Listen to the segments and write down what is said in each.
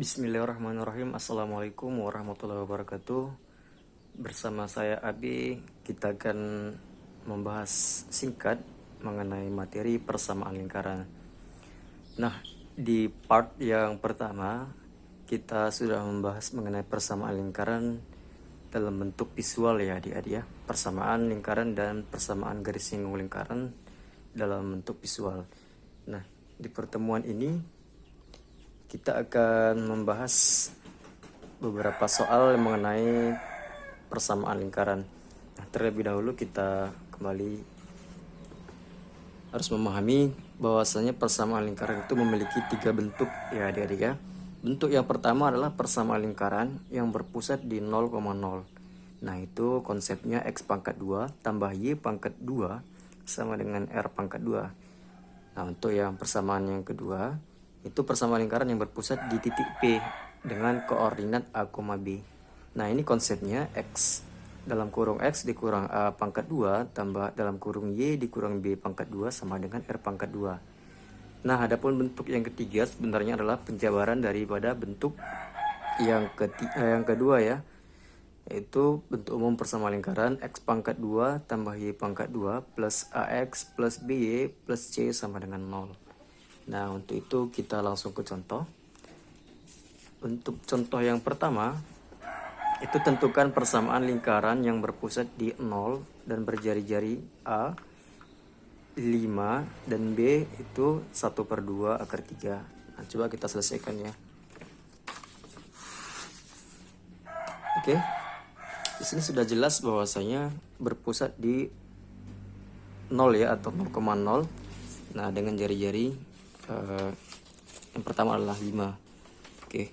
Bismillahirrahmanirrahim. Assalamualaikum warahmatullahi wabarakatuh. Bersama saya Abi, kita akan membahas singkat mengenai materi persamaan lingkaran. Nah, di part yang pertama kita sudah membahas mengenai persamaan lingkaran dalam bentuk visual ya adik-adik ya. Persamaan lingkaran dan persamaan garis singgung lingkaran dalam bentuk visual. Nah, di pertemuan ini kita akan membahas beberapa soal mengenai persamaan lingkaran. Nah, terlebih dahulu kita kembali harus memahami bahwasanya persamaan lingkaran itu memiliki 3 bentuk ya adik-adik ya. Bentuk yang pertama adalah persamaan lingkaran yang berpusat di 0,0. Nah, itu konsepnya X pangkat 2 tambah Y pangkat 2 sama dengan R pangkat 2. Nah, untuk yang persamaan yang kedua, itu persamaan lingkaran yang berpusat di titik P dengan koordinat A, B. Nah, ini konsepnya X dalam kurung X dikurang A pangkat 2 tambah dalam kurung Y dikurang B pangkat 2 sama dengan R pangkat 2. Nah, adapun bentuk yang ketiga sebenarnya adalah penjabaran daripada bentuk yang kedua ya, yaitu bentuk umum persamaan lingkaran X pangkat 2 tambah Y pangkat 2 plus AX plus BY plus C sama dengan 0. Nah, untuk itu kita langsung ke contoh. Untuk contoh yang pertama, itu tentukan persamaan lingkaran yang berpusat di 0 dan berjari-jari A 5 dan B itu 1/2 akar 3. Nah, coba kita selesaikan ya. Oke. Di sini sudah jelas bahwasanya berpusat di 0 ya atau 0,0. Nah, dengan jari-jari yang pertama adalah 5. Oke.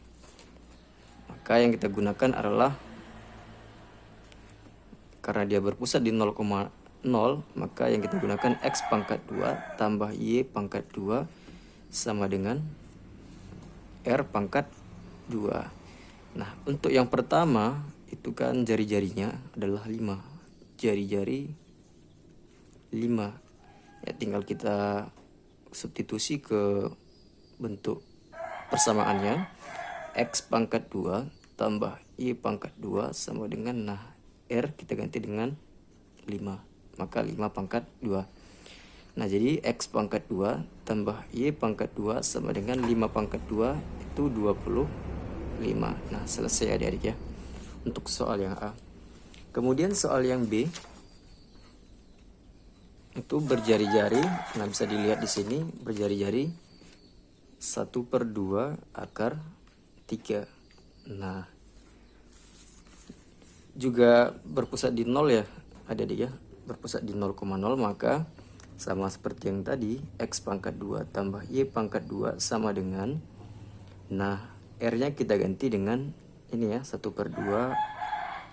Maka yang kita gunakan adalah karena dia berpusat di 0,0, maka yang kita gunakan X pangkat 2 tambah Y pangkat 2 sama dengan R pangkat 2. Nah, untuk yang pertama itu kan jari-jarinya adalah 5. Jari-jari 5. Ya, tinggal kita substitusi ke bentuk persamaannya. X pangkat 2 tambah Y pangkat 2 sama dengan, nah, R kita ganti dengan 5. Maka 5 pangkat 2. Nah, jadi X pangkat 2 tambah Y pangkat 2 sama dengan 5 pangkat 2 itu 25. Nah, selesai adik-adik ya untuk soal yang A. Kemudian soal yang B itu berjari-jari. Nah, bisa dilihat di sini berjari-jari 1/2 akar 3. Nah, juga berpusat di 0 ya adik-adik ya, berpusat di 0,0, maka sama seperti yang tadi, X pangkat 2 tambah Y pangkat 2 sama dengan, nah, R nya kita ganti dengan ini ya, 1/2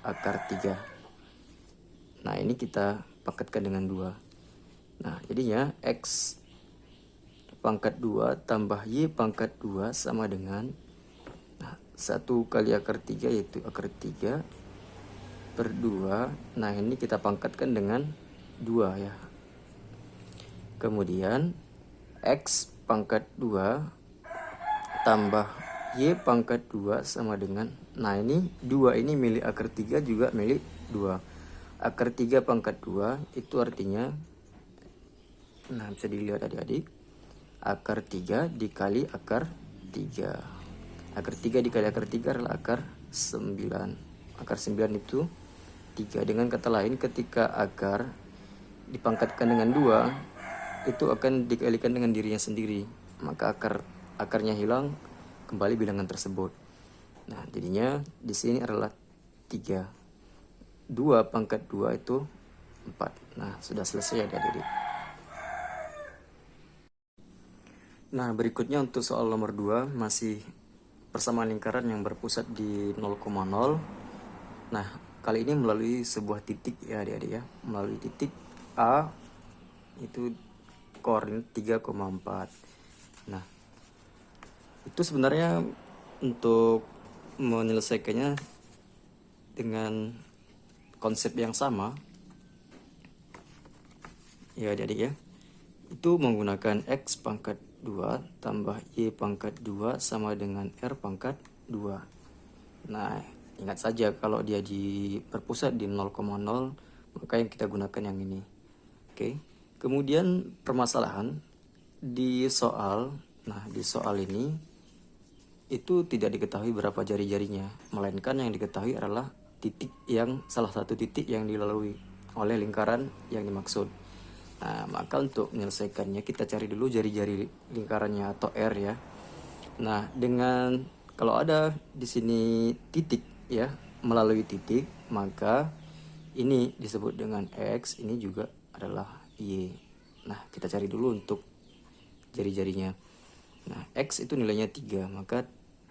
akar 3. Nah, ini kita paketkan dengan 2. Nah, jadinya X pangkat 2 tambah Y pangkat 2 sama dengan, nah, 1 kali akar 3 yaitu akar 3/2. Nah, ini kita pangkatkan dengan 2 ya. Kemudian X pangkat 2 tambah Y pangkat 2 sama dengan, nah, ini 2 ini milik akar 3 juga milik 2. Akar 3 pangkat 2 itu artinya, nah, bisa dilihat adik-adik, akar 3 dikali akar 3. Akar 3 dikali akar 3 adalah akar 9. Akar 9 itu 3. Dengan kata lain, ketika akar dipangkatkan dengan 2, itu akan dikalikan dengan dirinya sendiri. Maka akarnya hilang, kembali bilangan tersebut. Nah, jadinya di sini adalah 3. 2 pangkat 2 itu 4. Nah, sudah selesai adik-adik. Nah, berikutnya untuk soal nomor 2 masih persamaan lingkaran yang berpusat di 0,0. Nah, kali ini melalui sebuah titik ya adik-adik ya, melalui titik A itu koordinat 3,4. Nah, itu sebenarnya untuk menyelesaikannya dengan konsep yang sama ya adik-adik ya, itu menggunakan X pangkat 2 tambah Y pangkat 2 sama dengan R pangkat 2. Nah, ingat saja kalau dia berpusat di 0,0, maka yang kita gunakan yang ini. Oke. Kemudian permasalahan di soal, nah di soal ini itu tidak diketahui berapa jari-jarinya, melainkan yang diketahui adalah salah satu titik yang dilalui oleh lingkaran yang dimaksud. Nah, maka untuk menyelesaikannya kita cari dulu jari-jari lingkarannya atau R ya. Nah, kalau ada di sini titik ya, melalui titik, maka ini disebut dengan X, ini juga adalah Y. Nah, kita cari dulu untuk jari-jarinya. Nah, X itu nilainya 3, maka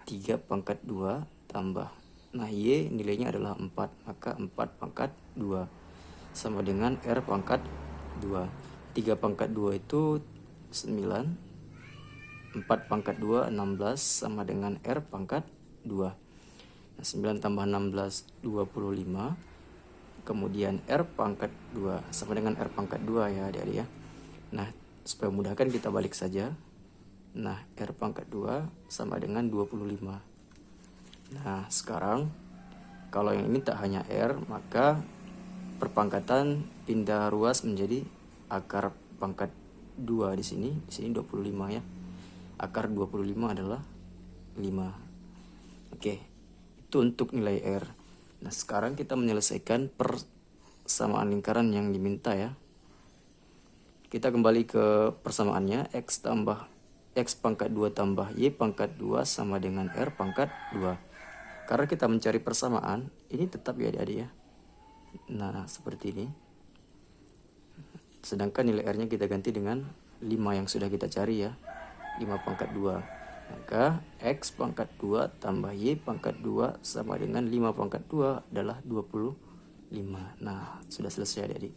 3 pangkat 2 tambah. Nah, Y nilainya adalah 4, maka 4 pangkat 2 sama dengan R pangkat 2. 3 pangkat 2 itu 9, 4 pangkat 2 16 sama dengan R pangkat 2. Nah, 9 tambah 16 25. Kemudian R pangkat 2 sama dengan R pangkat 2 ya adik-adik ya. Nah, supaya memudahkan kita balik saja. Nah, R pangkat 2 sama dengan 25. Nah, sekarang kalau yang ini tak hanya R, maka perpangkatan pindah ruas menjadi akar pangkat 2 di sini 25 ya. Akar 25 adalah 5. Oke, itu untuk nilai R. Nah, sekarang kita menyelesaikan persamaan lingkaran yang diminta ya. Kita kembali ke persamaannya, X pangkat 2 tambah Y pangkat 2 sama dengan R pangkat 2. Karena kita mencari persamaan, ini tetap ya adik-adik ya. Nah, seperti ini. Sedangkan nilai R-nya kita ganti dengan 5 yang sudah kita cari ya. 5 pangkat 2. Maka X pangkat 2 tambah Y pangkat 2 sama dengan 5 pangkat 2 adalah 25. Nah, sudah selesai adik-adik.